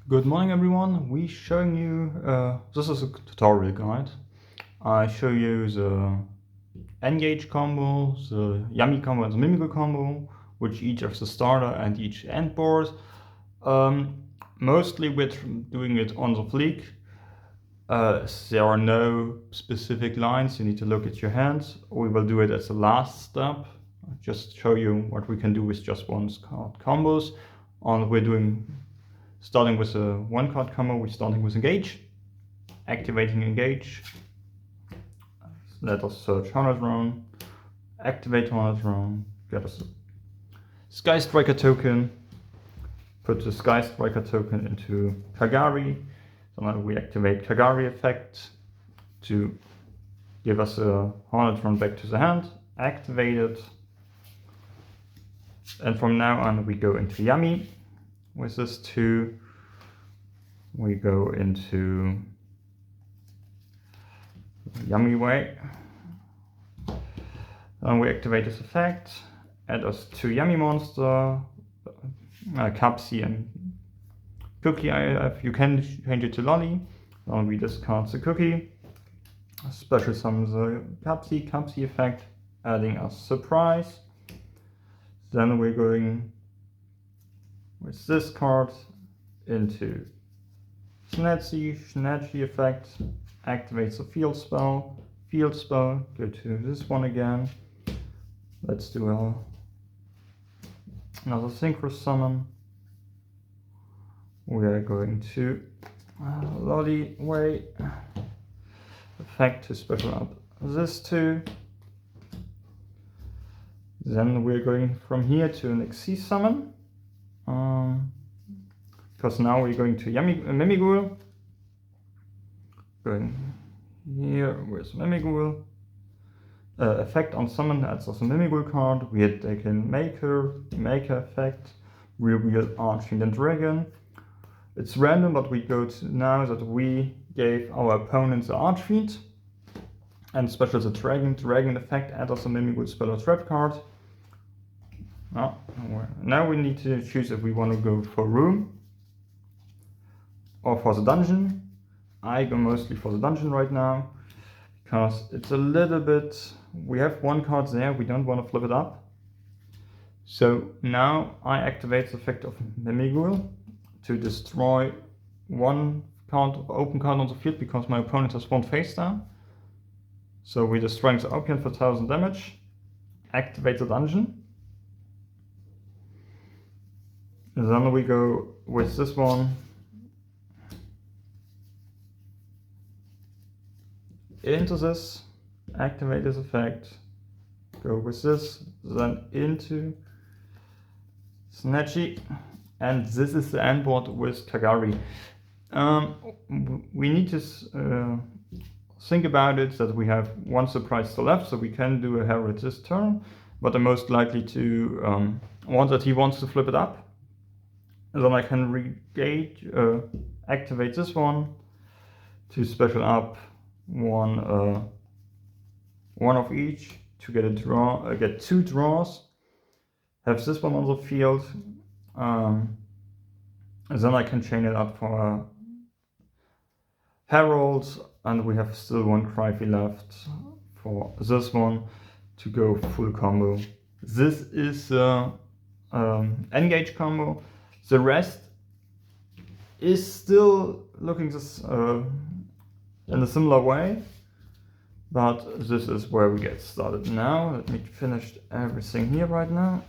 Good morning everyone, we showing you, this is a tutorial guide. I show you the Engage combo, the Yummy combo and the Mimighoul combo, which each of the starter and each end board. Mostly we're doing it on the fleek. There are no specific lines, you need to look at your hands. We will do it as the last step, just show you what we can do with just one card combos. Starting with a one card combo, we're starting with Engage, activating Engage. Let us search 100 round, activate 100 round, get us a Sky Striker token, put the Sky Striker token into Kagari. So now we activate Kagari effect to give us a 100 round back to the hand, activate it. And from now on we go into Yummy. With this two, we go into Yummy way. And we activate this effect, add us two Yummy monster, Capsi and Cookie. You can change it to Lolly. Then we discard the Cookie, special summon the Capsi effect, adding us Surprise. Then we're going with this card into Snatchy effect, activates a field spell, go to this one again. Let's do another synchro summon. We are going to Lolly way effect to special up this two. Then we're going from here to an XC summon. Because now we're going to Mimighoul. Going here with Mimighoul. Effect on summon adds also a Mimighoul card. We had taken Maker effect, reveal Archfiend and Dragon. It's random, but we go to now that we gave our opponents the Archfiend and special the Dragon effect adds also a Mimighoul spell or trap card. Now we need to choose if we want to go for room or for the dungeon. I go mostly for the dungeon right now because it's a little bit, we have one card there, we don't want to flip it up. So now I activate the effect of Mimighoul to destroy one open card on the field because my opponent has one face down. So we destroy the opponent for 1000 damage, activate the dungeon. And then we go with this one into this, activate this effect, go with this, then into Snatchy, and this is the end board with Kagari. We need to think about it that we have one surprise still left, so we can do a Herald this turn, but I'm most likely to want that he wants to flip it up. And then I can re-gauge, activate this one to special up one of each to get a draw, get two draws. Have this one on the field, and then I can chain it up for Heralds, and we have still one Cryphy left for this one to go full combo. This is Engage combo. The rest is still looking this in a similar way, but this is where we get started now. Let me finish everything here right now.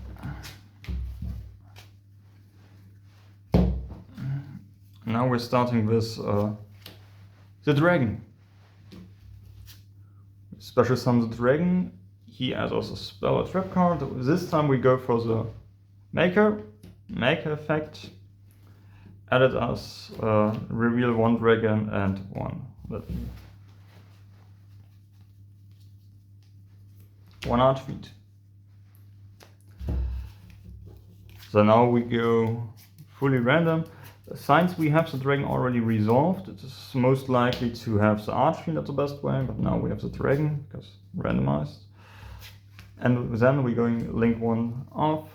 Now we're starting with the dragon. Special summon the dragon. He has also spell or trap card. This time we go for the Maker effect. Added us reveal one dragon and one Archfiend. So now we go fully random. Since we have the dragon already resolved, it is most likely to have the Archfiend at the best way, but now we have the dragon because randomized. And then we're going link one off.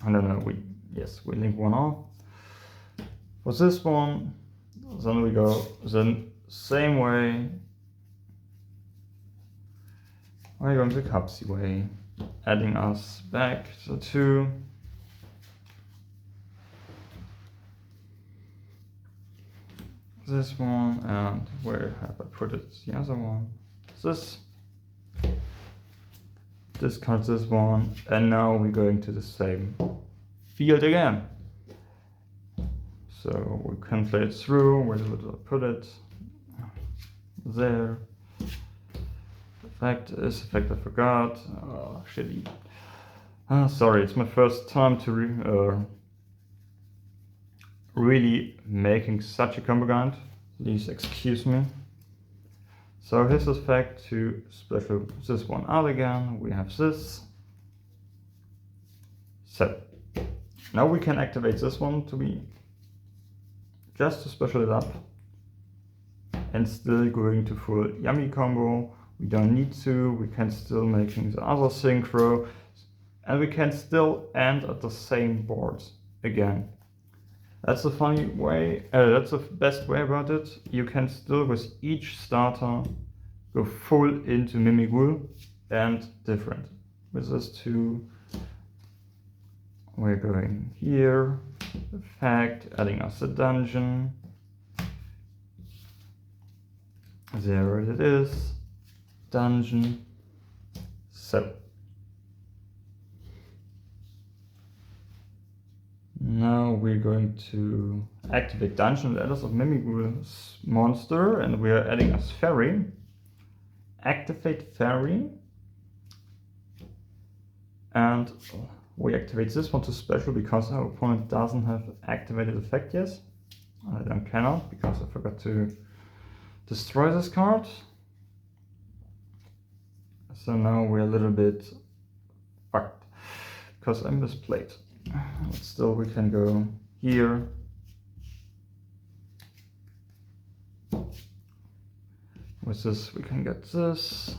I don't know, we link one off. For this one, then we go the same way. We're going the Cupsy way, adding us back the 2. This one, and where have I put it? The other one. This. Discard this one, and now we're going to the same field again. So we can play it through. Where would I put it? There. Effect I forgot. Oh, shitty. Sorry, it's my first time to really making such a combo guide. Please excuse me. So his effect to special this one out again. We have this. So now we can activate this one to be just to special it up, and still going to full yummy combo. We don't need to. We can still making the other synchro, and we can still end at the same board again. That's the funny way, that's the best way about it. You can still, with each starter, go full into Mimighoul and different. With this 2, we're going here, effect, adding us a dungeon. There it is, dungeon. So. Now we're going to activate Dungeon Letters of Mimighoul's monster, and we are adding as Fairy. Activate Fairy. And we activate this one to special because our opponent doesn't have activated effect yet. I cannot because I forgot to destroy this card. So now we're a little bit fucked because I misplayed. But still we can go here. With this we can get this.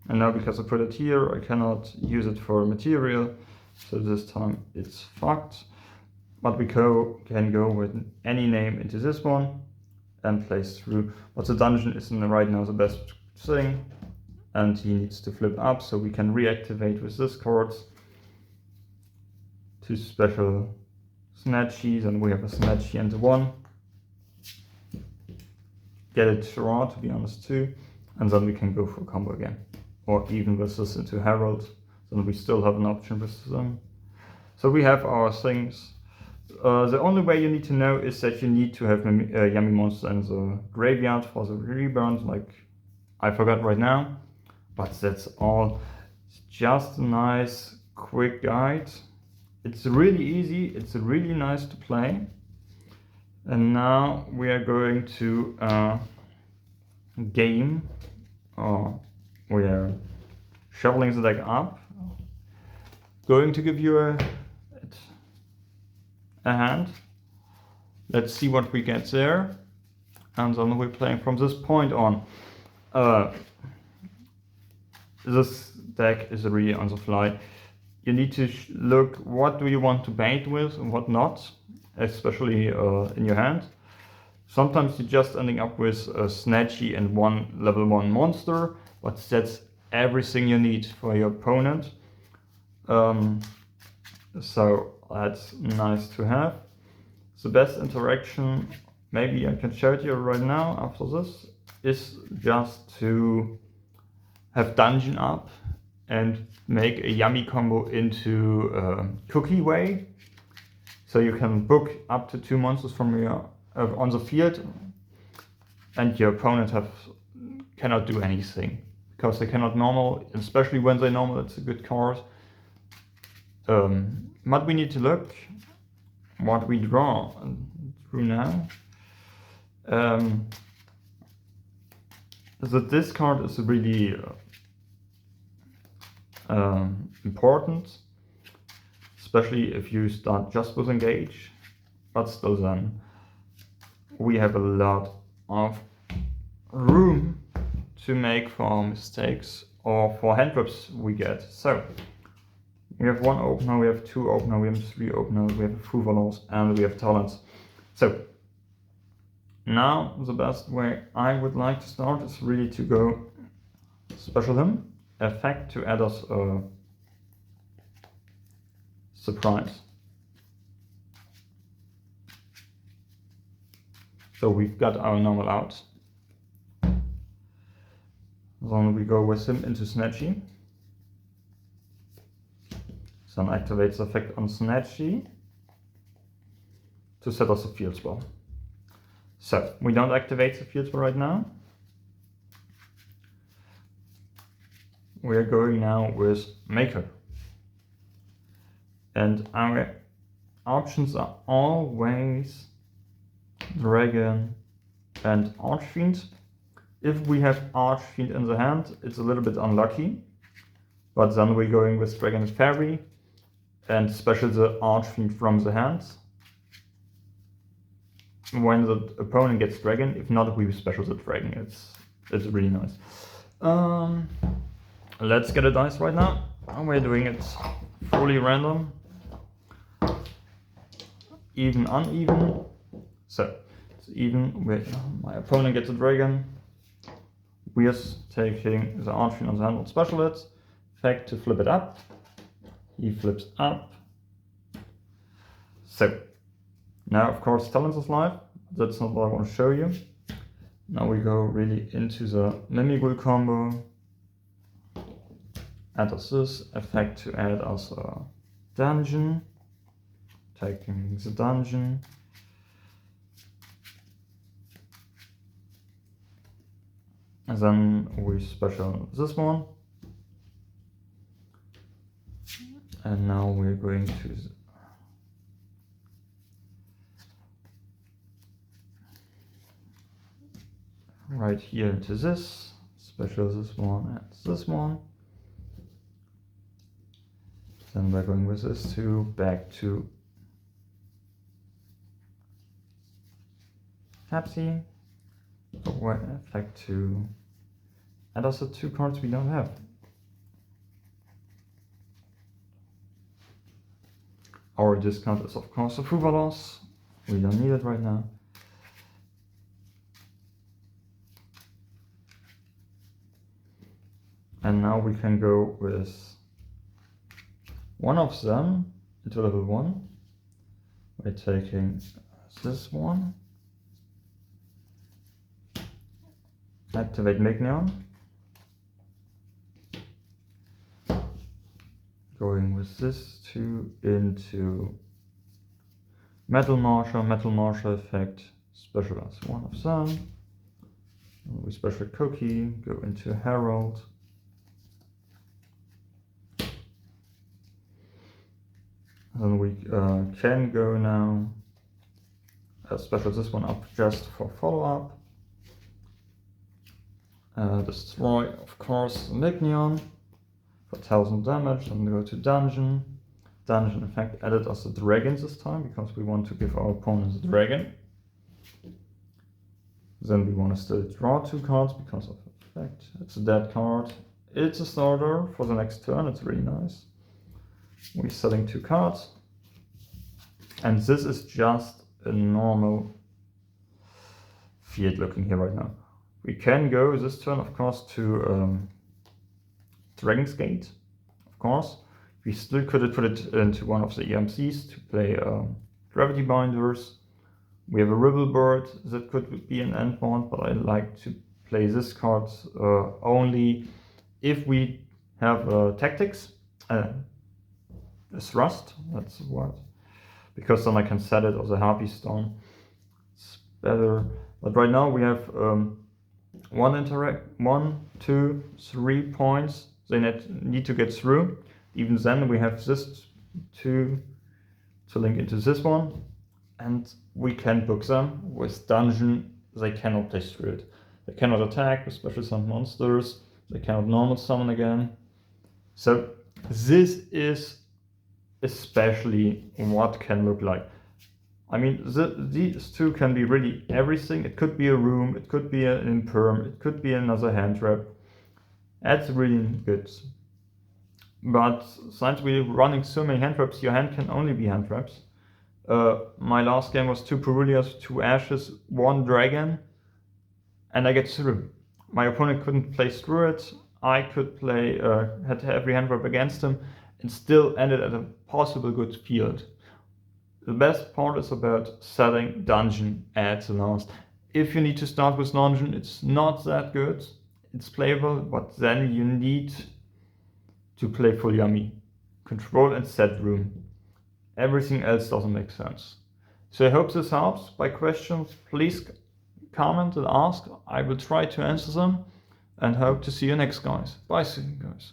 And now because I put it here, I cannot use it for material. So this time it's fucked. But we can go with any name into this one and place through. But the dungeon is right now the best thing. And he needs to flip up, so we can reactivate with this card. 2 special snatchies, and we have a snatchy and a 1. Get it raw, to be honest, too, and then we can go for combo again, or even with this into Herald. Then we still have an option with them. So we have our things. The only way you need to know is that you need to have Yummy Monster in the graveyard for the reburns, like I forgot right now, but that's all. It's just a nice, quick guide. It's really easy, it's really nice to play. And now we are going to game, or we are shoveling the deck up. Going to give you a hand. Let's see what we get there. And then we're playing from this point on. This deck is really on the fly. You need to look what do you want to bait with and what not, especially in your hand. Sometimes you're just ending up with a snatchy and 1 level 1 monster, but that's everything you need for your opponent. So that's nice to have. The best interaction, maybe I can show it you right now after this, is just to have dungeon up and make a yummy combo into cookie way. So you can book up to 2 monsters from your on the field, and your opponent cannot do anything because they cannot normal, especially when they normal. It's a good card. But we need to look what we draw through now. So this card is really important, especially if you start just with engage, but still then we have a lot of room to make for mistakes or for hand traps we get. So We have 1 opener, we have 2 opener, we have 3 opener, we have a Fouvalos, and we have talents. So now the best way I would like to start is really to go special him, effect to add us a surprise. So we've got our normal out. Then we go with him into Snatchy. Then activates the effect on Snatchy to set us a field spell. So we don't activate the field spell right now. We're going now with Maker. And our options are always Dragon and Archfiend. If we have Archfiend in the hand, it's a little bit unlucky. But then we're going with Dragon and Fairy and special the Archfiend from the hand. When the opponent gets Dragon, if not, we special the Dragon. It's really nice. Let's get a dice right now. We're doing it fully random. Even, uneven. So it's even with my opponent gets a Dragon. We are taking the Archfiend on the hand on special it. Effect to flip it up. He flips up. So now of course Talents is live. That's not what I want to show you. Now we go really into the Mimighoul combo. Add us this effect to add us a dungeon. Taking the dungeon. And then we special this one. And now we're going to right here into this, special this one and this one. Then we're going with this two back to Pepsi. What effect to add us the 2 cards we don't have. Our discount is of course a Fouvalos. We don't need it right now. And now we can go with one of them into level 1. We're taking this one. Activate Mignon. Going with this 2 into Metal Marsha effect, specialize one of them. We special Cookie, go into Herald. Then we can go now, special this one up just for follow-up. Destroy, of course, Mignon for 1000 damage, then go to Dungeon. Dungeon effect added us a Dragon this time, because we want to give our opponents a Dragon. Then we want to still draw 2 cards because of the effect. It's a dead card. It's a starter for the next turn, it's really nice. We're setting 2 cards. And this is just a normal field looking here right now. We can go this turn, of course, to Dragon's Gate, of course. We still could put it into one of the EMCs to play Gravity Binders. We have a Ribble Bird that could be an endboard, but I like to play this card only if we have Tactics, Thrust, that's the word. Because then I can set it as a Harpy Stone. It's better. But right now we have 1, 2, 3 points they need to get through. Even then we have this 2 to link into this one. And we can book them. With Dungeon, they cannot play through it. They cannot attack with special summon monsters. They cannot normal summon again. So this is especially what can look like. I mean, these 2 can be really everything. It could be a room, it could be an imperm, it could be another hand trap. That's really good. But since we're running so many hand traps, your hand can only be hand traps. My last game was 2 Perulias, 2 Ashes, 1 Dragon, and I get through. My opponent couldn't play through it. I could play, had every hand trap against him, and still ended at a possible good field. The best part is about setting dungeon at the last. If you need to start with dungeon, it's not that good. It's playable, but then you need to play full yummy. Control and set room. Everything else doesn't make sense. So I hope this helps. By questions, please comment and ask. I will try to answer them, and hope to see you next, guys. Bye soon, guys.